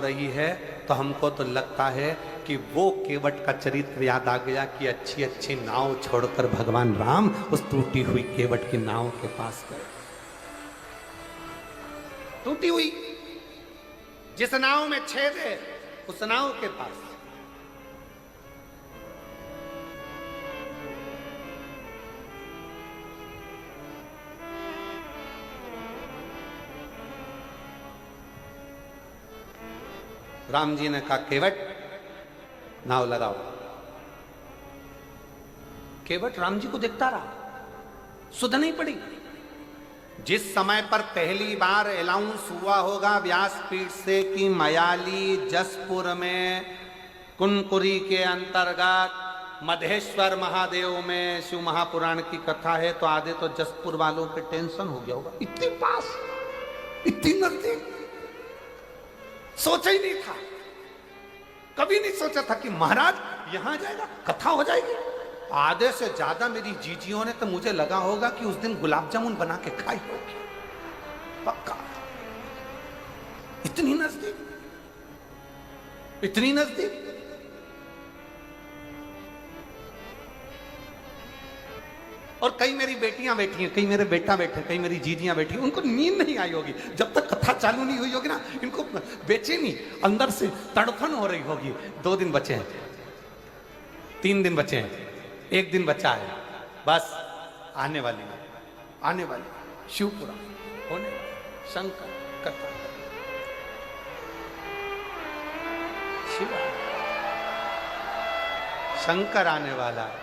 रही है तो हमको तो लगता है कि वो केवट का चरित्र याद आ गया कि अच्छी अच्छी नाव छोड़कर भगवान राम उस टूटी हुई केवट की नाव के पास गए। टूटी हुई जिस नाव में छेद है उस नाव के पास। राम जी ने कहा केवट नाव लगाओ। केवट राम जी को देखता रहा, सुध नहीं पड़ी। जिस समय पर पहली बार अनाउंस हुआ होगा व्यासपीठ से कि मयाली जसपुर में कुनकुरी के अंतर्गत मधेश्वर महादेव में शिव महापुराण की कथा है, तो आधे तो जसपुर वालों पे टेंशन हो गया होगा। इतनी पास, इतनी नजदीक, सोचा ही नहीं था, कभी नहीं सोचा था कि महाराज यहां जाएगा, कथा हो जाएगी। आधे से ज्यादा मेरी जीजियों ने तो मुझे लगा होगा कि उस दिन गुलाब जामुन बना के खाई होगी, पक्का। इतनी नजदीक, इतनी नजदीक। और कई मेरी बेटियां बैठी हैं, कई मेरे बेटा बैठे, कई मेरी जीजियां बैठी, उनको नींद नहीं आई होगी जब तक कथा चालू नहीं हुई होगी ना। इनको बेचैनी अंदर से तड़फन हो रही होगी। 2 दिन बचे हैं, 3 दिन बचे हैं, 1 दिन बचा है, बस आने वाली है, आने वाली शिवपुरा होने वाली शंकर कथा। शिव शंकर आने वाला है,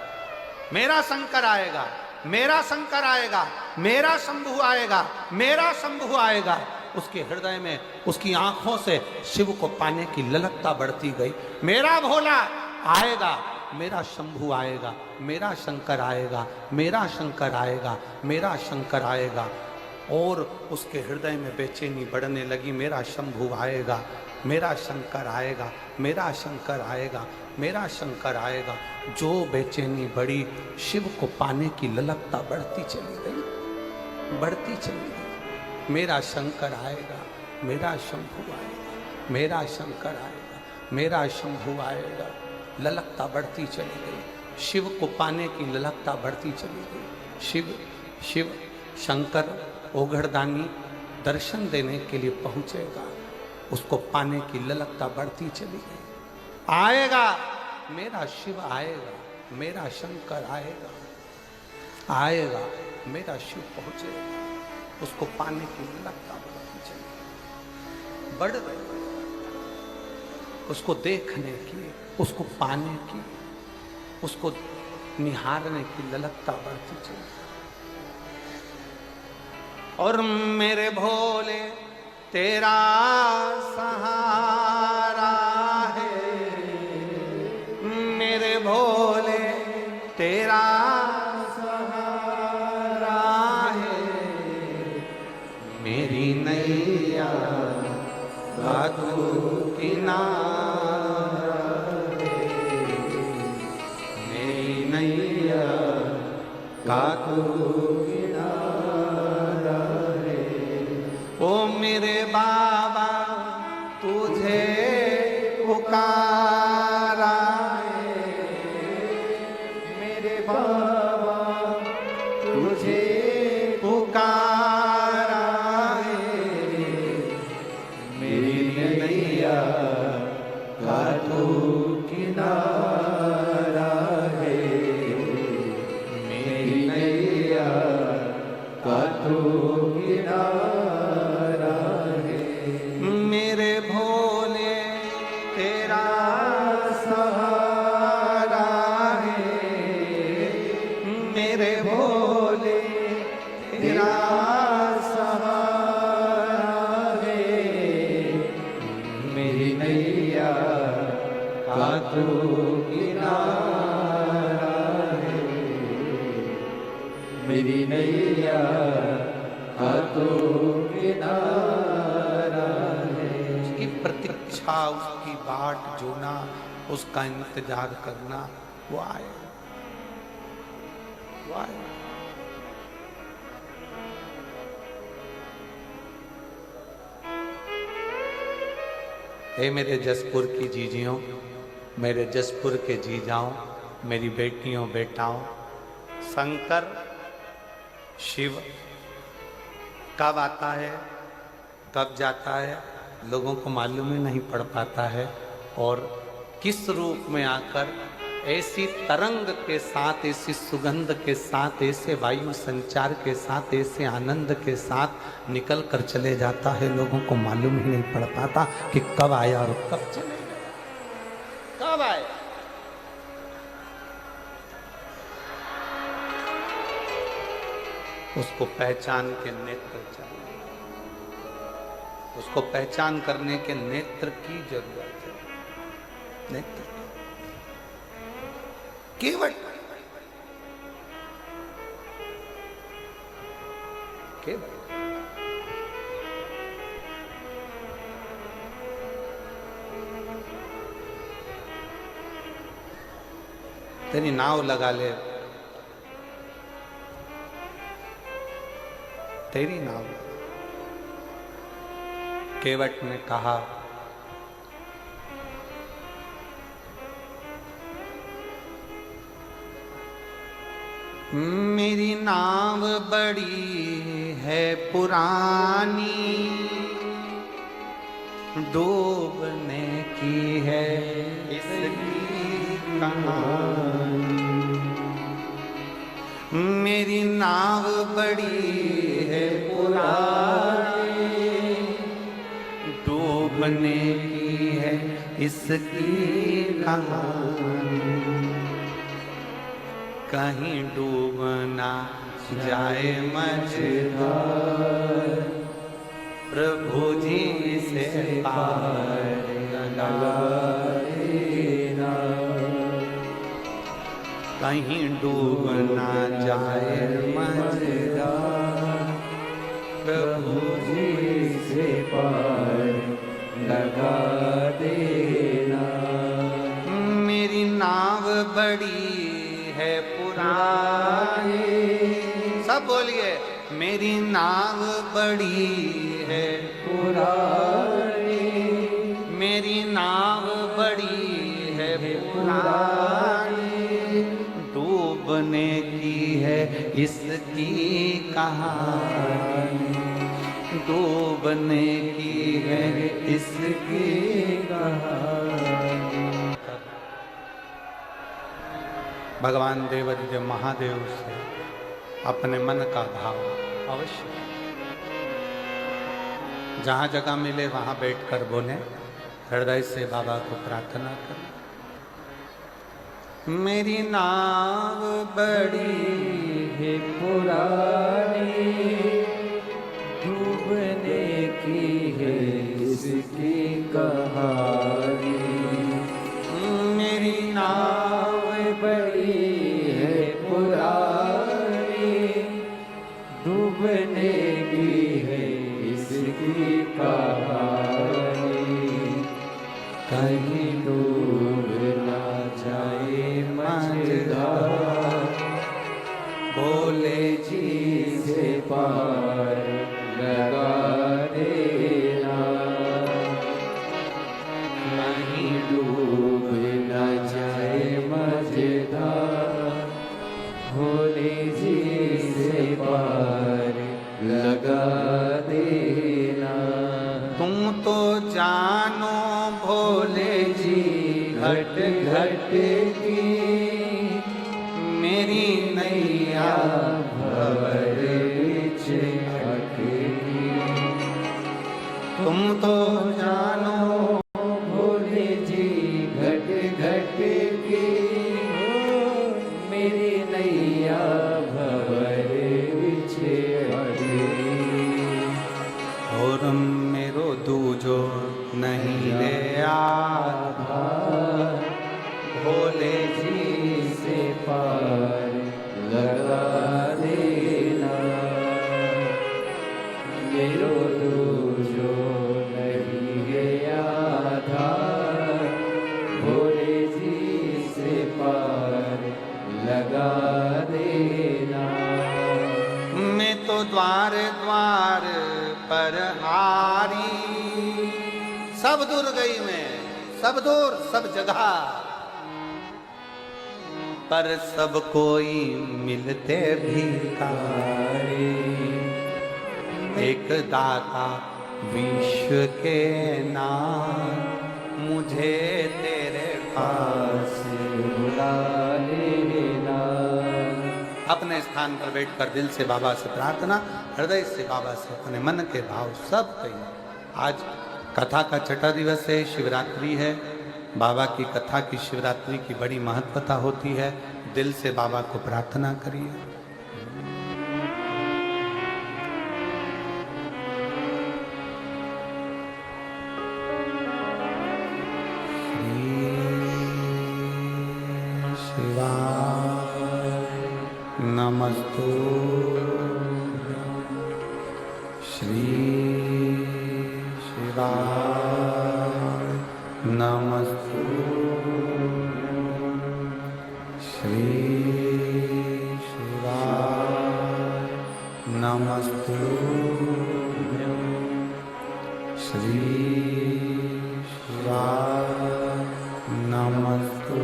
मेरा शंकर आएगा, मेरा शंकर आएगा, मेरा शंभु आएगा, मेरा शंभु आएगा। उसके हृदय में, उसकी आंखों से शिव को पाने की ललकता बढ़ती गई। मेरा भोला आएगा, मेरा शंभु आएगा, मेरा शंकर आएगा, मेरा शंकर आएगा, मेरा शंकर आएगा। और उसके हृदय में बेचैनी बढ़ने लगी। मेरा शंभु आएगा, मेरा शंकर आएगा, मेरा शंकर आएगा, मेरा शंकर आएगा। जो बेचैनी बढ़ी, शिव को पाने की ललकता बढ़ती चली गई, बढ़ती चली गई। मेरा शंकर आएगा, मेरा शंभु आएगा, मेरा शंकर आएगा, मेरा शंभु आएगा। ललकता बढ़ती चली गई, शिव को पाने की ललकता बढ़ती चली गई। शिव शिव शंकर ओघड़दानी दर्शन देने के लिए पहुंचेगा, उसको पाने की ललकता बढ़ती चली गई। आएगा, मेरा शिव आएगा, मेरा शंकर आएगा, आएगा, मेरा शिव पहुंचेगा, उसको पाने की ललकता बढ़ती चली, बढ़ गई। उसको देखने की, उसको पाने की, उसको निहारने की ललकता बढ़ती चली। और मेरे भोले तेरा सहारा है, मेरे भोले तेरा सहारा है, मेरी नैया का तू किनारा है, मेरी नैया का तू किनारा है। ओ मेरे बाबा तुझे पुकारा है, मेरे बाबा तुझे पुकारा है, मेरी नैया का तू किनारा है, मेरी नैया का तू किनारा। मेरे भोले तेरा सहारा है, मेरे भोले तेरा सहारा है, मेरी नैया का तू किनारा है, मेरी नैया का तू किनारा है। उसकी प्रतीक्षा, उसकी बाट जोना, उसका इंतजार करना, वो आए, वो आए। हे मेरे जसपुर की जीजियों, मेरे जसपुर के जीजाओं, मेरी बेटियों बेटाओं, शंकर शिव कब आता है कब जाता है लोगों को मालूम ही नहीं पड़ पाता है, और किस रूप में आकर ऐसी तरंग के साथ, ऐसी सुगंध के साथ, ऐसे वायु संचार के साथ, ऐसे आनंद के साथ निकल कर चले जाता है, लोगों को मालूम ही नहीं पड़ पाता कि कब आया और कब चले गया, कब आया। उसको पहचान के नेत्र चाहिए, उसको पहचान करने के नेत्र की जरूरत है, नेत्र केवट केवट। तेरी नाव लगा ले, तेरी नाव। केवट ने कहा, मेरी नाव बड़ी है पुरानी, डूबने की है इसकी कहानी। मेरी नाव बड़ी है पुरानी, डूबने की है इसकी कहानी। कहीं डूब ना जाए मझधार, प्रभु जी से पार लगा देना। कहीं डूब ना जाए मझधार, प्रभु जी से पार लगा देना। मेरी नाव बड़ी है पुरानी, सब बोलिए, मेरी नाव बड़ी है पुरानी, मेरी नाव बड़ी है पुरानी, डूबने की है इसकी कहानी, डूबने की है इसकी कहानी। भगवान देवादिदेव महादेव से अपने मन का भाव अवश्य, जहाँ जगह मिले वहाँ बैठकर बोले, हृदय से बाबा को प्रार्थना करें। मेरी नाव बड़ी है पुरानी, डूबने की है इसकी कहानी। मेरी नाव बड़ी है पुरानी, डूबने की है इसकी कहानी। कहीं डूब ना जाए मझधार, भोले जी से पार लगा देना। कहीं डूब ना जाए मझधार, भोले जी से पार लगा देना। तुम तो जानो भोले जी घट घट की, मेरी नैया भंवर बीच अटकी। तुम तो जानो भोले जी घट घट की, मेरी नैया भंवर बीच अटकी। और मेरो दूजो नहीं ले आधार, भोले जी से पार लगा देना। मेरो दूजो नहीं है आधार, भोले जी से पार लगा देना। मैं तो द्वार द्वार पर हारी, सब दूर गई मैं, सब दूर सब जगह, पर सब कोई मिलते भिखारी। एक दाता विश्व के नाम, मुझे तेरे पास बुला लेना। अपने स्थान पर बैठकर दिल से बाबा से प्रार्थना, हृदय से बाबा से अपने मन के भाव सब कहिए। आज कथा का छठा दिवस है, शिवरात्रि है। बाबा की कथा की शिवरात्रि की बड़ी महत्वता होती है। दिल से बाबा को प्रार्थना करिए। नमस्तु श्री शिवाय, नमस्तु श्री शिवाय, नमस्तु श्री शिवाय, नमस्तु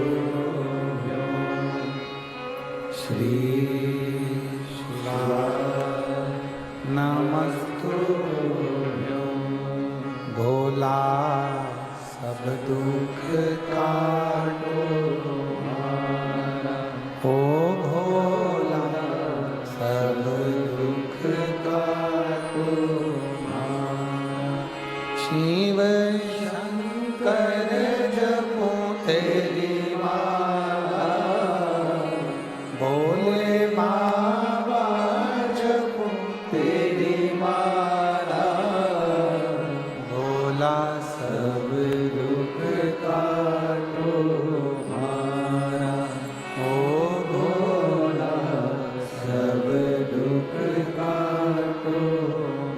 श्री नमस्तुभ्यो। भोला सब दुख काटो हमारा, ओ भोला सब दुख काटो हमारा। शिव शंकर जपो तेरी माला, भोले बाबा जपो तेरी माला। भोला सब दुख काटो हमारा, ओ भोला सब दुख काटो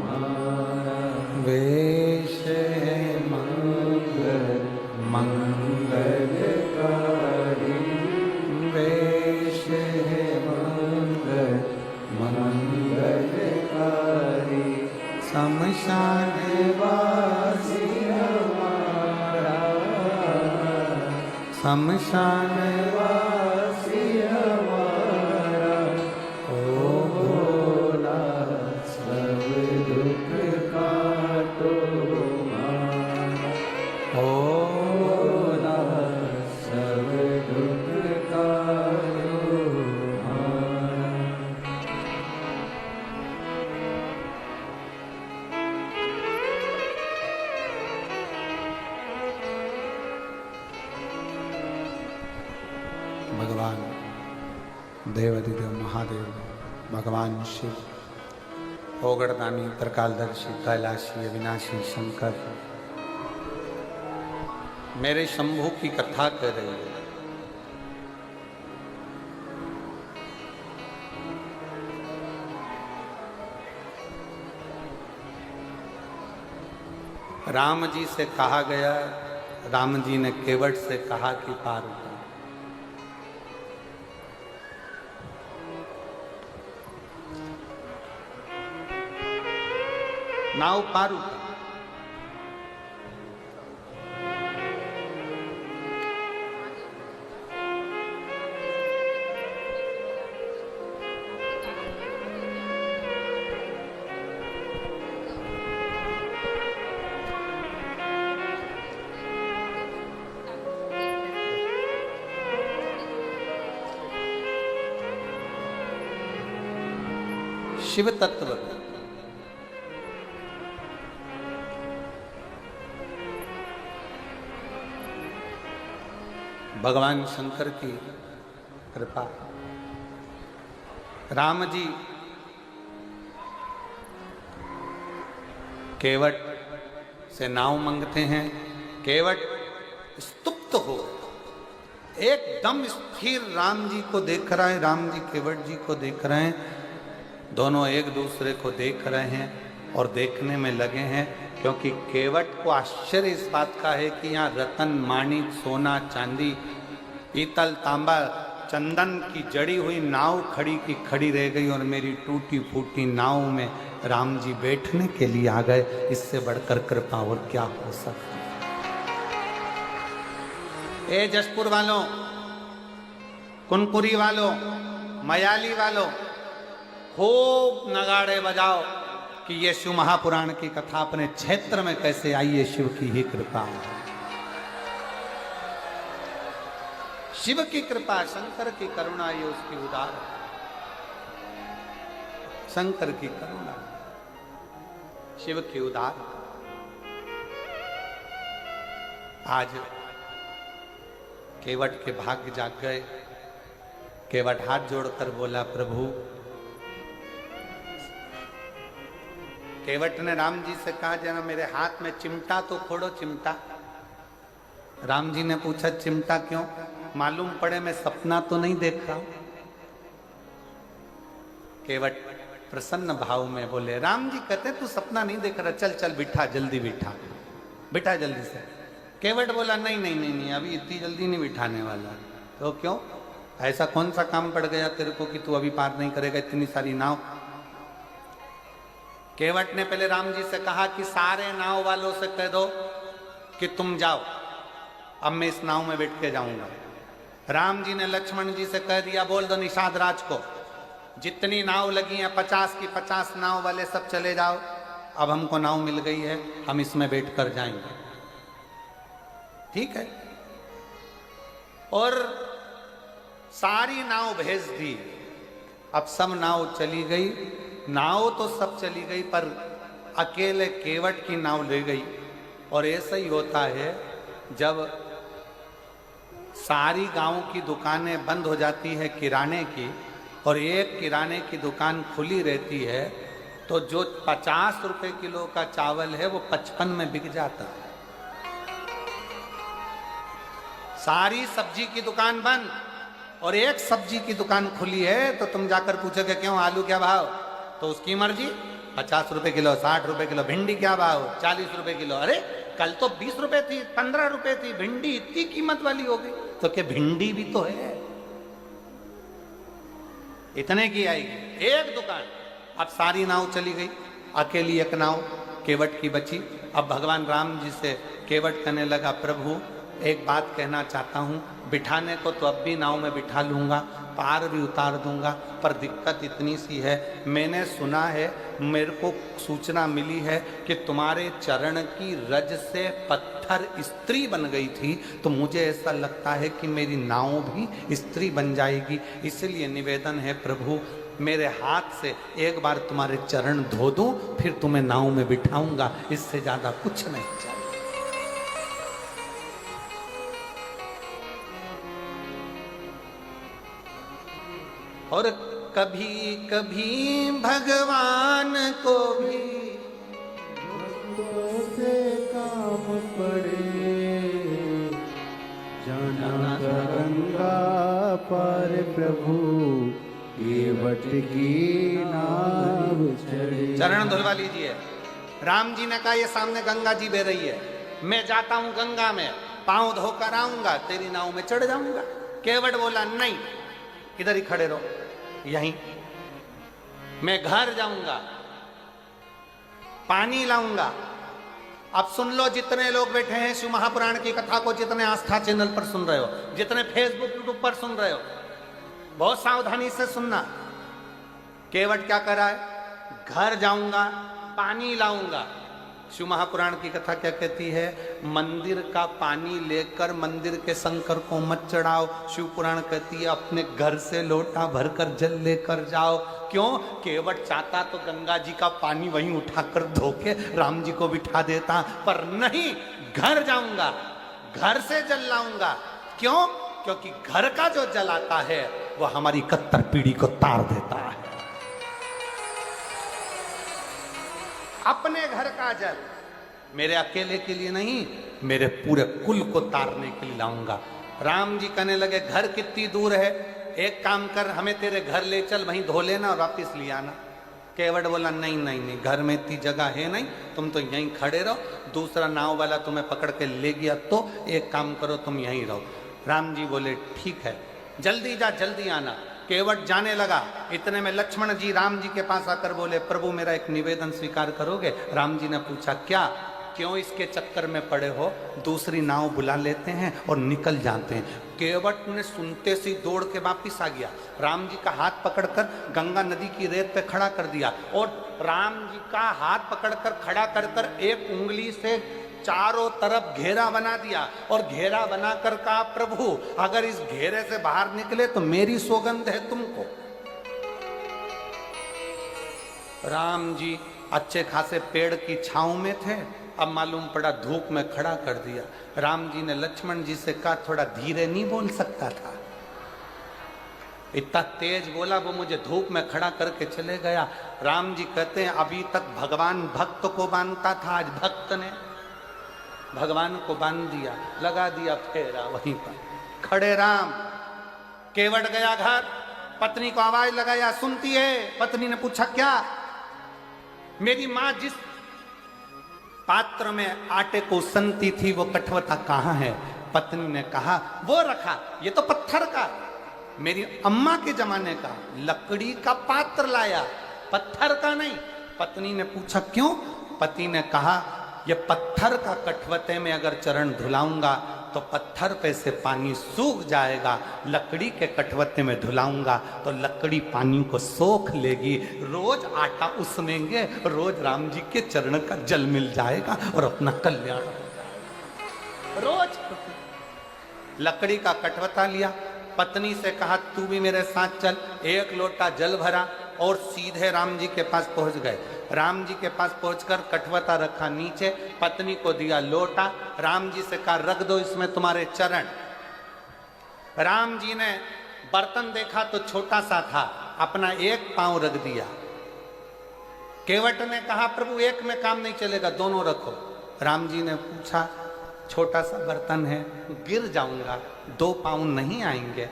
हमारा। वेश है मंगल मंगलकारी, वेश है मंगल मंगलकारी। शमशान वासी हमारा, शमशान वासी हमारा। ओ भोला सब दुख काटो हमारा, ओ भोला सब दुख काटो हमारा। भगवान देवाधिदेव महादेव, भगवान शिव, ओगड़दानी, त्रिकालदर्शी, कैलाशी, अविनाशी शंकर मेरे शंभू की कथा कर रहे हैं। राम जी से कहा गया, राम जी ने केवट से कहा कि पार उतर। नाव पार उतर। शिव तत्व भगवान शंकर की कृपा। राम जी केवट से नाव मांगते हैं। केवट स्तुप्त हो, एकदम स्थिर राम जी को देख रहा है, राम जी केवट जी को देख रहे हैं। दोनों एक दूसरे को देख रहे हैं और देखने में लगे हैं, क्योंकि केवट को आश्चर्य इस बात का है कि यहाँ रतन, माणिक, सोना, चांदी, पीतल, तांबा, चंदन की जड़ी हुई नाव खड़ी की खड़ी रह गई और मेरी टूटी फूटी नाव में राम जी बैठने के लिए आ गए। इससे बढ़कर कृपा और क्या हो सकती है। ए जशपुर वालों, कुनपुरी वालों, मयाली वालों, खूब नगाड़े बजाओ कि ये शिव महापुराण की कथा अपने क्षेत्र में कैसे आई है। शिव की ही कृपा, शिव की कृपा, शंकर की करुणा, ये उसकी उदार, शंकर की करुणा, शिव की उदार। आज केवट के भाग्य जाग गए। केवट हाथ जोड़कर बोला, प्रभु। केवट ने राम जी से कहा, जरा मेरे हाथ में चिमटा तो फोड़ो, चिमटा। राम जी ने पूछा, चिमटा क्यों? मालूम पड़े मैं सपना तो नहीं देख रहा। केवट प्रसन्न भाव में बोले, राम जी कहते तू सपना नहीं देख रहा, चल चल बिठा, जल्दी बिठा, बिठा जल्दी से। केवट बोला, नहीं नहीं नहीं नहीं, अभी इतनी जल्दी नहीं बिठाने वाला। तो क्यों? ऐसा कौन सा काम पड़ गया तेरे को कि तू अभी पार नहीं करेगा इतनी सारी नाव? केवट ने पहले राम जी से कहा कि सारे नाव वालों से कह दो कि तुम जाओ, अब मैं इस नाव में बैठ के जाऊंगा। राम जी ने लक्ष्मण जी से कह दिया, बोल दो निषाद राज को, जितनी नाव लगी हैं 50 की 50 नाव वाले सब चले जाओ, अब हमको नाव मिल गई है, हम इसमें बैठ कर जाएंगे। ठीक है। और सारी नाव भेज दी। अब सब नाव चली गई, नाव तो सब चली गई, पर अकेले केवट की नाव ले गई। और ऐसा ही होता है, जब सारी गांव की दुकानें बंद हो जाती है किराने की, और एक किराने की दुकान खुली रहती है, तो जो 50 रुपए किलो का चावल है वो 55 में बिक जाता है। सारी सब्जी की दुकान बंद और एक सब्जी की दुकान खुली है, तो तुम जाकर पूछोगे क्यों, आलू क्या भाव? तो उसकी मर्जी, 50 रुपए किलो, 60 रुपए किलो। भिंडी क्या भाव? 40 रुपए किलो। अरे कल तो 20 रुपए थी, 15 रुपए थी, भिंडी इतनी कीमत वाली हो गई। तो क्या भिंडी भी तो है, इतने की आएगी एक दुकान। अब सारी नाव चली गई, अकेली एक नाव केवट की बची। अब भगवान राम जी से केवट कहने लगा, प्रभु एक बात कहना चाहता हूँ, बिठाने को तो अब भी नाव में बिठा लूँगा, पार भी उतार दूंगा, पर दिक्कत इतनी सी है, मैंने सुना है, मेरे को सूचना मिली है कि तुम्हारे चरण की रज से पत्थर स्त्री बन गई थी, तो मुझे ऐसा लगता है कि मेरी नाव भी स्त्री बन जाएगी। इसलिए निवेदन है प्रभु, मेरे हाथ से एक बार तुम्हारे चरण धो दूं, फिर तुम्हें नाव में बिठाऊंगा, इससे ज्यादा कुछ नहीं चाहिए। और कभी कभी भगवान को भी से काम पड़े, जाना गंगा पार प्रभु केवट की नाव चढ़े। चरण धुलवा लीजिए। राम जी ने कहा, ये सामने गंगा जी बह रही है, मैं जाता हूं गंगा में, पांव धोकर आऊंगा, तेरी नाव में चढ़ जाऊंगा। केवट बोला, नहीं, इधर ही खड़े रहो, यहीं मैं घर जाऊंगा, पानी लाऊंगा। अब सुन लो, जितने लोग बैठे हैं शिव महापुराण की कथा को, जितने आस्था चैनल पर सुन रहे हो, जितने फेसबुक यूट्यूब पर सुन रहे हो, बहुत सावधानी से सुनना। केवट क्या कर रहा है? घर जाऊंगा, पानी लाऊंगा। शिव महापुराण की कथा क्या कहती है? मंदिर का पानी लेकर मंदिर के शंकर को मत चढ़ाओ। शिव पुराण कहती है अपने घर से लोटा भरकर जल लेकर जाओ। क्यों? केवट चाहता तो गंगा जी का पानी वहीं उठाकर धो के राम जी को बिठा देता, पर नहीं, घर जाऊंगा, घर से जल लाऊंगा। क्यों? क्योंकि घर का जो जल आता है वो हमारी कत्तर पीढ़ी को तार देता है। अपने घर का जल मेरे अकेले के लिए नहीं, मेरे पूरे कुल को तारने के लिए लाऊंगा। राम जी कहने लगे, घर कितनी दूर है? एक काम कर, हमें तेरे घर ले चल, वहीं धो लेना और वापिस ले आना। केवट बोला, नहीं नहीं नहीं, घर में इतनी जगह है नहीं, तुम तो यहीं खड़े रहो, दूसरा नाव वाला तुम्हें पकड़ के ले गया तो एक काम करो, तुम यहीं रहो। राम जी बोले, ठीक है, जल्दी जा, जल्दी आना। केवट जाने लगा। इतने में लक्ष्मण जी राम जी के पास आकर बोले, प्रभु मेरा एक निवेदन स्वीकार करोगे? राम जी ने पूछा, क्या? क्यों इसके चक्कर में पड़े हो? दूसरी नाव बुला लेते हैं और निकल जाते हैं। केवट ने सुनते से दौड़ के वापिस आ गया, राम जी का हाथ पकड़कर गंगा नदी की रेत पे खड़ा कर दिया और राम जी का हाथ पकड़कर खड़ा कर कर एक उंगली से चारों तरफ घेरा बना दिया और घेरा बनाकर कहा, प्रभु अगर इस घेरे से बाहर निकले तो मेरी सौगंध है तुमको। राम जी अच्छे खासे पेड़ की छांव में थे, अब मालूम पड़ा धूप में खड़ा कर दिया। राम जी ने लक्ष्मण जी से कहा, थोड़ा धीरे नहीं बोल सकता था? इतना तेज बोला, वो मुझे धूप में खड़ा करके चले गया। राम जी कहते हैं, अभी तक भगवान भक्त को बांधता था, आज भक्त ने भगवान को बांध दिया, लगा दिया फेरा वहीं पर खड़े राम। केवट गया घर, पत्नी को आवाज लगाया, सुनती है? पत्नी ने पूछा, क्या? मेरी मां जिस पात्र में आटे को सनती थी वो कठवता कहाँ है? पत्नी ने कहा, वो रखा, ये तो पत्थर का, मेरी अम्मा के जमाने का लकड़ी का पात्र लाया, पत्थर का नहीं। पत्नी ने पूछा, क्यों? पति ने कहा, ये पत्थर का कठवते में अगर चरण धुलाऊंगा तो पत्थर पे से पानी सूख जाएगा, लकड़ी के कठवते में धुलाऊंगा तो लकड़ी पानी को सोख लेगी, रोज आटा उसनेंगे, रोज राम जी के चरण का जल मिल जाएगा और अपना कल्याण हो जाएगा। रोज लकड़ी का कठवता लिया, पत्नी से कहा, तू भी मेरे साथ चल। एक लोटा जल भरा और सीधे राम जी के पास पहुंच गए। राम जी के पास पहुंचकर कठवता रखा नीचे, पत्नी को दिया लोटा, राम जी से कहा, रख दो इसमें तुम्हारे चरण। राम जी ने बर्तन देखा तो छोटा सा था, अपना एक पांव रख दिया। केवट ने कहा, प्रभु एक में काम नहीं चलेगा, दोनों रखो। राम जी ने पूछा, छोटा सा बर्तन है, गिर जाऊंगा, 2 पांव नहीं आएंगे।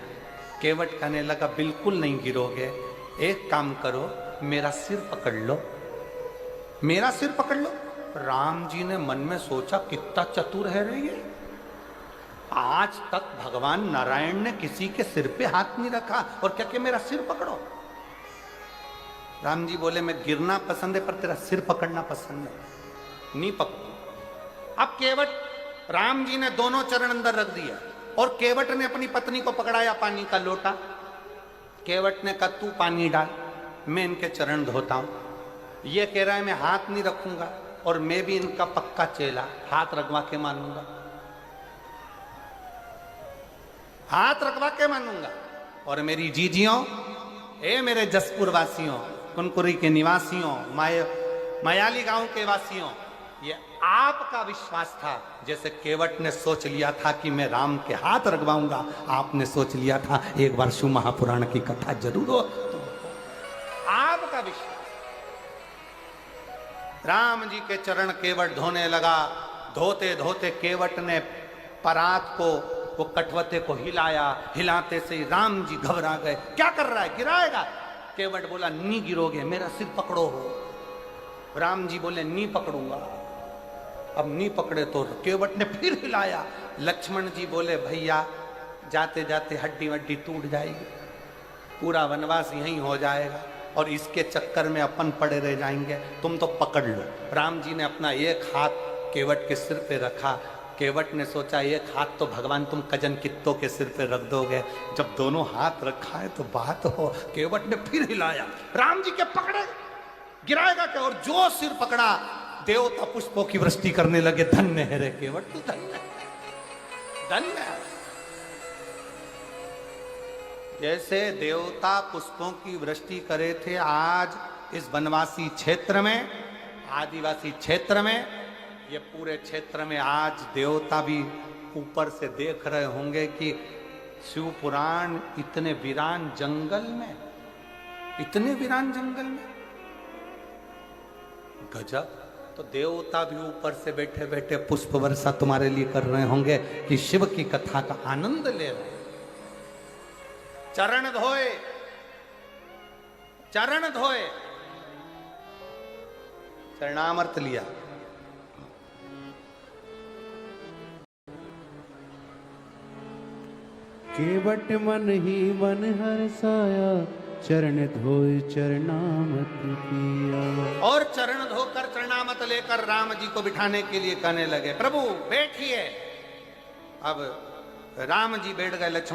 केवट कहने लगा, बिल्कुल नहीं गिरोगे, एक काम करो, मेरा सिर पकड़ लो, मेरा सिर पकड़ लो। राम जी ने मन में सोचा, कितना चतुर है रे ये, आज तक भगवान नारायण ने किसी के सिर पे हाथ नहीं रखा और क्या कि मेरा सिर पकड़ो। राम जी बोले, मैं गिरना पसंद है पर तेरा सिर पकड़ना पसंद है, नहीं पकड़ो। अब केवट, राम जी ने दोनों चरण अंदर रख दिया और केवट ने अपनी पत्नी को पकड़ाया पानी का लोटा। केवट ने कहा, तू पानी डाल, मैं इनके चरण धोता हूं। ये कह रहा है, मैं हाथ नहीं रखूंगा और मैं भी इनका पक्का चेला, हाथ रखवा के मानूंगा, हाथ रखवा के मानूंगा। और मेरी जीजियों, ए मेरे जसपुर वासियों, कुनकुरी के निवासियों, मायाली गांव के वासियों, ये आपका विश्वास था। जैसे केवट ने सोच लिया था कि मैं राम के हाथ रखवाऊंगा, आपने सोच लिया था एक बार शिव महापुराण की कथा जरूर हो। आपका विश्वास। राम जी के चरण केवट धोने लगा, धोते धोते केवट ने परात को, वो कठवते को हिलाया, हिलाते से राम जी घबरा गए, क्या कर रहा है, गिराएगा? केवट बोला, नहीं गिरोगे, मेरा सिर पकड़ो हो। राम जी बोले, नहीं पकड़ूंगा। अब नहीं पकड़े तो केवट ने फिर हिलाया। लक्ष्मण जी बोले, भैया जाते जाते हड्डी वड्डी टूट जाएगी, पूरा वनवास यहीं हो जाएगा और इसके चक्कर में अपन पड़े रह जाएंगे, तुम तो पकड़ लो। राम जी ने अपना एक हाथ केवट के सिर पे रखा। केवट ने सोचा, एक हाथ तो भगवान तुम कजन कित्तों के सिर पे रख दोगे, जब दोनों हाथ रखा है तो बात हो। केवट ने फिर हिलाया, राम जी के पकड़े, गिराएगा क्या? और जो सिर पकड़ा, देवता पुष्पों की वृष्टि करने लगे। धन्य है रे केवट, तू धन्य, धन्य। जैसे देवता पुष्पों की वृष्टि करे थे, आज इस वनवासी क्षेत्र में, आदिवासी क्षेत्र में, ये पूरे क्षेत्र में आज देवता भी ऊपर से देख रहे होंगे कि शिव पुराण इतने वीरान जंगल में, इतने वीरान जंगल में, गजब। तो देवता भी ऊपर से बैठे बैठे पुष्प वर्षा तुम्हारे लिए कर रहे होंगे कि शिव की कथा का आनंद ले रहे। चरण धोए, चरण धोए, चरणामृत लिया। केवट मन ही मन हर्षाया, चरण धोए चरणामत किया। और चरण धोकर चरणामत लेकर राम जी को बिठाने के लिए कहने लगे, प्रभु बैठिए। अब राम जी बैठ गए, लक्ष्मण